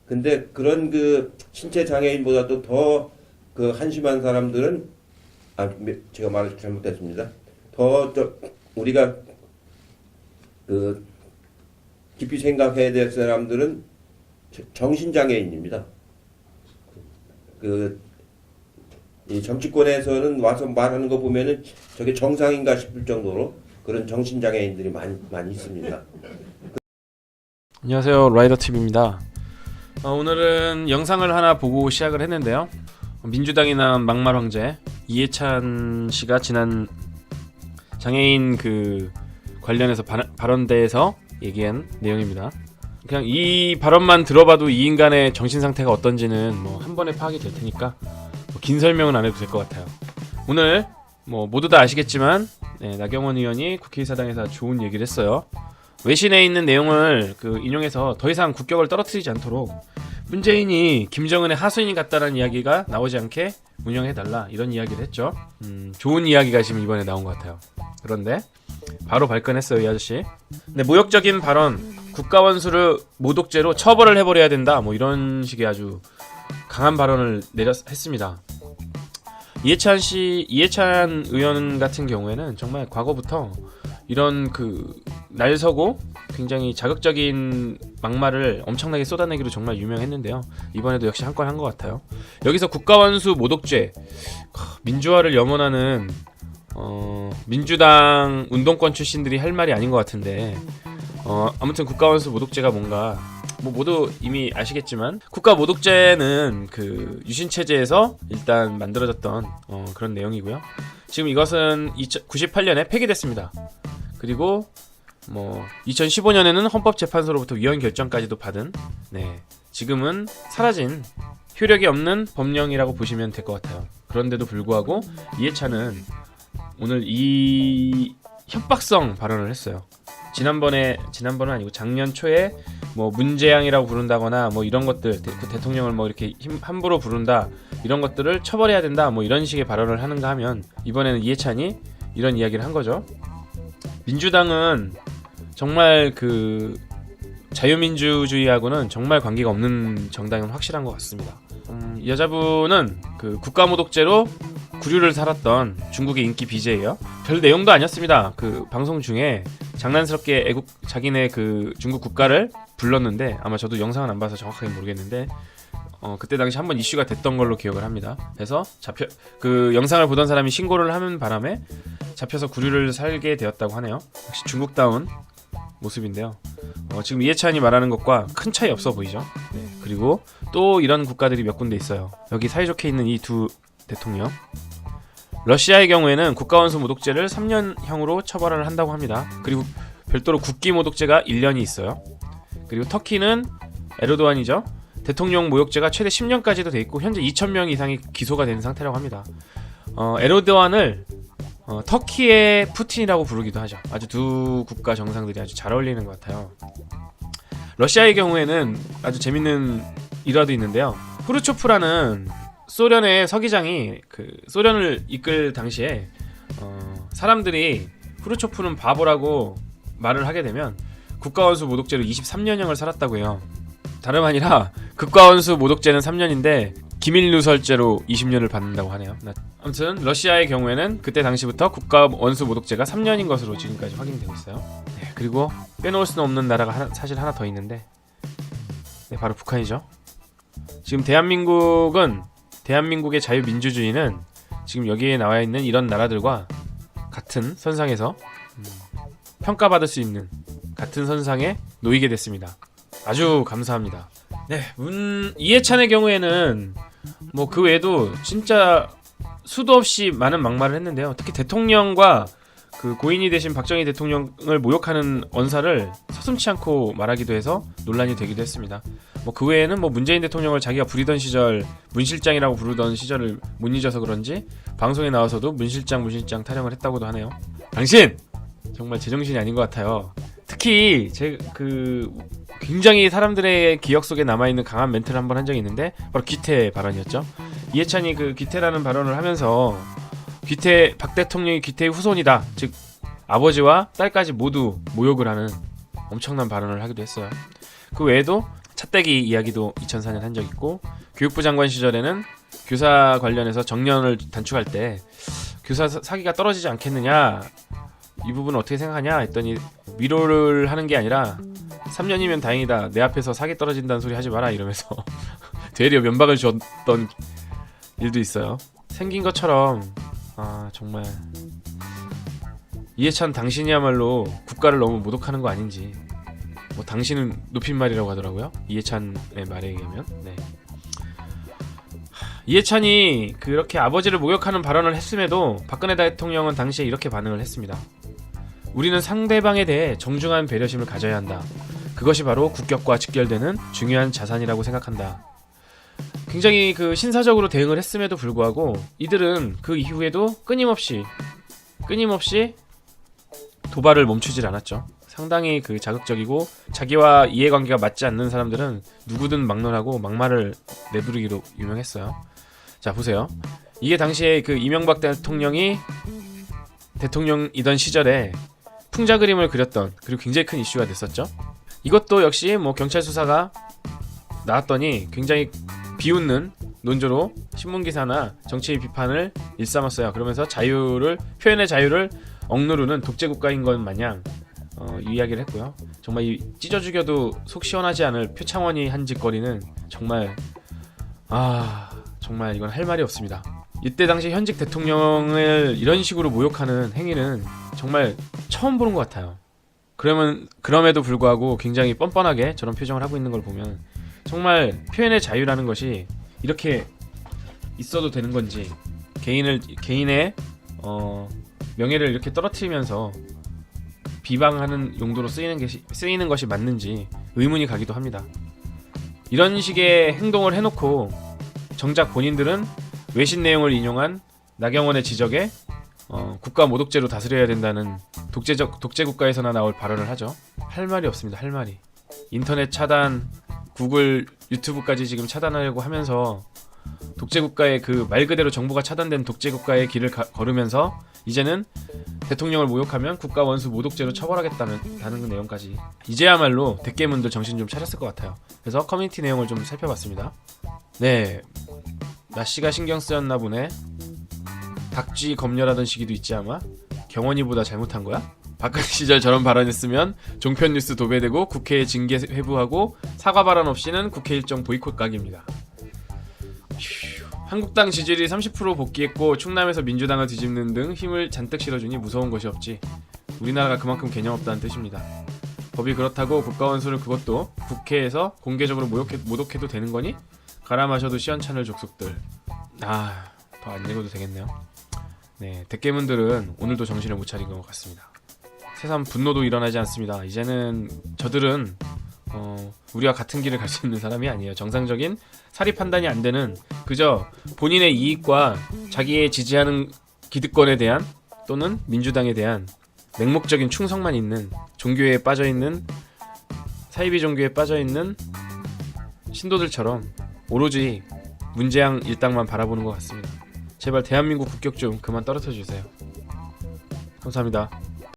근데 그런 그 신체 장애인보다도 더 그 한심한 사람들은 제가 말을 잘못했습니다. 우리가 그 깊이 생각해야 될 사람들은 정신장애인입니다. 이 정치권에서는 와서 말하는 거 보면은 저게 정상인가 싶을 정도로 그런 정신장애인들이 많이 있습니다. 안녕하세요, 라이더TV입니다. 오늘은 영상을 하나 보고 시작을 했는데요. 민주당이 낳은 막말 황제 이해찬 씨가 지난 장애인 관련해서 발언대에서 얘기한 내용입니다. 그냥 이 발언만 들어봐도 이 인간의 정신 상태가 어떤지는 한 번에 파악이 될 테니까 긴 설명은 안 해도 될 것 같아요. 오늘 모두 다 아시겠지만 나경원 의원이 국회의사당에서 좋은 얘기를 했어요. 외신에 있는 내용을 인용해서 더 이상 국격을 떨어뜨리지 않도록 문재인이 김정은의 하수인이 같다는 이야기가 나오지 않게 운영해달라, 이런 이야기를 했죠. 좋은 이야기가 지금 이번에 나온 것 같아요. 그런데 바로 발끈했어요, 이 아저씨. 근데 모욕적인 발언, 국가원수를 모독죄로 처벌을 해버려야 된다, 이런 식의 아주 강한 발언을 했습니다. 이해찬 의원 같은 경우에는 정말 과거부터 이런 날 서고 굉장히 자극적인 막말을 엄청나게 쏟아내기로 정말 유명했는데요. 이번에도 역시 한 건 한 것 같아요. 여기서 국가원수 모독죄, 민주화를 염원하는 민주당 운동권 출신들이 할 말이 아닌 것 같은데, 아무튼 국가원수 모독죄가 뭔가 모두 이미 아시겠지만, 국가 모독죄는 유신체제에서 일단 만들어졌던 그런 내용이고요. 지금 이것은 98년에 폐기됐습니다. 그리고 2015년에는 헌법재판소로부터 위헌 결정까지도 받은, 지금은 사라진 효력이 없는 법령이라고 보시면 될 것 같아요. 그런데도 불구하고 이해찬은 오늘 이 협박성 발언을 했어요. 지난번은 아니고 작년 초에 문재양이라고 부른다거나 이런 것들, 대통령을 이렇게 함부로 부른다, 이런 것들을 처벌해야 된다, 이런 식의 발언을 하는가 하면, 이번에는 이해찬이 이런 이야기를 한 거죠. 민주당은 정말 자유민주주의하고는 정말 관계가 없는 정당은 확실한 것 같습니다. 이 여자분은 국가모독죄로 구류를 살았던 중국의 인기 BJ예요. 별 내용도 아니었습니다. 방송 중에 장난스럽게 자기네 중국 국가를 불렀는데, 아마 저도 영상은 안 봐서 정확하게 모르겠는데, 그때 당시 한번 이슈가 됐던 걸로 기억을 합니다. 그래서 영상을 보던 사람이 신고를 하는 바람에 잡혀서 구류를 살게 되었다고 하네요. 역시 중국다운 모습인데요. 지금 이해찬이 말하는 것과 큰 차이 없어 보이죠. 그리고 또 이런 국가들이 몇 군데 있어요. 여기 사이좋게 있는 이 두 대통령. 러시아의 경우에는 국가원수 모독죄를 3년형으로 처벌을 한다고 합니다. 그리고 별도로 국기 모독죄가 1년이 있어요. 그리고 터키는 에르도안이죠. 대통령 모욕죄가 최대 10년까지도 돼 있고, 현재 2,000명 이상이 기소가 된 상태라고 합니다. 에르도안을 터키의 푸틴이라고 부르기도 하죠. 아주 두 국가 정상들이 아주 잘 어울리는 것 같아요. 러시아의 경우에는 아주 재밌는 일화도 있는데요. 후르초프라는 소련의 서기장이 소련을 이끌 당시에 사람들이 후르초프는 바보라고 말을 하게 되면 국가원수 모독죄로 23년형을 살았다고 해요. 다름 아니라 국가원수 모독죄는 3년인데 기밀누설죄로 20년을 받는다고 하네요. 아무튼 러시아의 경우에는 그때 당시부터 국가원수 모독죄가 3년인 것으로 지금까지 확인되고 있어요. 그리고 빼놓을 수는 없는 나라가 사실 하나 더 있는데, 바로 북한이죠. 지금 대한민국의 자유민주주의는 지금 여기에 나와 있는 이런 나라들과 같은 선상에서 평가받을 수 있는 같은 선상에 놓이게 됐습니다. 아주 감사합니다. 이해찬의 경우에는 그 외에도 진짜 수도 없이 많은 막말을 했는데요. 특히 대통령과 고인이 되신 박정희 대통령을 모욕하는 언사를 서슴지 않고 말하기도 해서 논란이 되기도 했습니다. 그 외에는 문재인 대통령을 자기가 부리던 시절, 문실장이라고 부르던 시절을 못 잊어서 그런지 방송에 나와서도 문실장 타령을 했다고도 하네요. 당신! 정말 제정신이 아닌 것 같아요. 특히 굉장히 사람들의 기억 속에 남아있는 강한 멘트를 한번 한 적이 있는데, 바로 귀태 발언이었죠. 이해찬이 귀태라는 발언을 하면서 박 대통령이 귀태의 후손이다, 즉 아버지와 딸까지 모두 모욕을 하는 엄청난 발언을 하기도 했어요. 그 외에도 차떼기 이야기도 2004년 한 적 있고, 교육부 장관 시절에는 교사 관련해서 정년을 단축할 때 교사 사기가 떨어지지 않겠느냐, 이 부분은 어떻게 생각하냐 했더니 위로를 하는 게 아니라 3년이면 다행이다, 내 앞에서 사기 떨어진다는 소리 하지 마라 이러면서 되려 면박을 줬던 일도 있어요. 생긴 것처럼 정말 이해찬 당신이야말로 국가를 너무 모독하는 거 아닌지. 뭐 당신은 높임말이라고 하더라고요, 이해찬의 말에 의하면. 네. 이해찬이 그렇게 아버지를 모욕하는 발언을 했음에도 박근혜 대통령은 당시에 이렇게 반응을 했습니다. 우리는 상대방에 대해 정중한 배려심을 가져야 한다. 그것이 바로 국격과 직결되는 중요한 자산이라고 생각한다. 굉장히 그 신사적으로 대응을 했음에도 불구하고 이들은 그 이후에도 끊임없이 도발을 멈추질 않았죠. 상당히 그 자극적이고 자기와 이해관계가 맞지 않는 사람들은 누구든 막론하고 막말을 내부르기로 유명했어요. 자, 보세요. 이게 당시에 그 이명박 대통령이 대통령이던 시절에 풍자 그림을 그렸던, 그리고 굉장히 큰 이슈가 됐었죠. 이것도 역시 뭐 경찰 수사가 나왔더니 굉장히 비웃는 논조로 신문기사나 정치 비판을 일삼았어요. 그러면서 표현의 자유를 억누르는 독재국가인 것 마냥 이야기를 했고요. 정말 이 찢어 죽여도 속 시원하지 않을 표창원이 한 짓거리는 정말 정말 이건 할 말이 없습니다. 이때 당시 현직 대통령을 이런 식으로 모욕하는 행위는 정말 처음 보는 것 같아요. 그럼에도 불구하고 굉장히 뻔뻔하게 저런 표정을 하고 있는 걸 보면 정말 표현의 자유라는 것이 이렇게 있어도 되는 건지, 개인의 명예를 이렇게 떨어뜨리면서 비방하는 용도로 쓰이는 것이 맞는지 의문이 가기도 합니다. 이런 식의 행동을 해놓고 정작 본인들은 외신 내용을 인용한 나경원의 지적에 국가 모독죄로 다스려야 된다는 독재 국가에서나 나올 발언을 하죠. 할 말이 없습니다. 할 말이. 인터넷 차단, 구글, 유튜브까지 지금 차단하려고 하면서 독재 국가의 그 말 그대로 정부가 차단된 독재 국가의 길을 걸으면서 이제는 대통령을 모욕하면 국가 원수 모독죄로 처벌하겠다는 내용까지. 이제야말로 대깨문들 정신 좀 차렸을 것 같아요. 그래서 커뮤니티 내용을 좀 살펴봤습니다. 네, 나씨가 신경 쓰였나 보네. 닥쥐 검열하던 시기도 있지 아마. 경원이보다 잘못한 거야? 박근혜 시절 저런 발언했으면 종편 뉴스 도배되고 국회에 징계 회부하고 사과 발언 없이는 국회 일정 보이콧 각입니다. 한국당 지지율이 30% 복귀했고 충남에서 민주당을 뒤집는 등 힘을 잔뜩 실어주니 무서운 것이 없지. 우리나라가 그만큼 개념 없다는 뜻입니다. 법이 그렇다고 국가원수를 그것도 국회에서 공개적으로 모독해도 되는 거니? 가라 마셔도 시원찮을 족속들. 더 안 읽어도 되겠네요. 네, 대깨문들은 오늘도 정신을 못 차린 것 같습니다. 새삼 분노도 일어나지 않습니다. 이제는 저들은 우리와 같은 길을 갈 수 있는 사람이 아니에요. 정상적인 사리 판단이 안 되는, 그저 본인의 이익과 자기의 지지하는 기득권에 대한 또는 민주당에 대한 맹목적인 충성만 있는, 종교에 빠져있는, 사이비 종교에 빠져있는 신도들처럼 오로지 문재양 일당만 바라보는 것 같습니다. 제발 대한민국 국격 좀 그만 떨어뜨려 주세요. 감사합니다.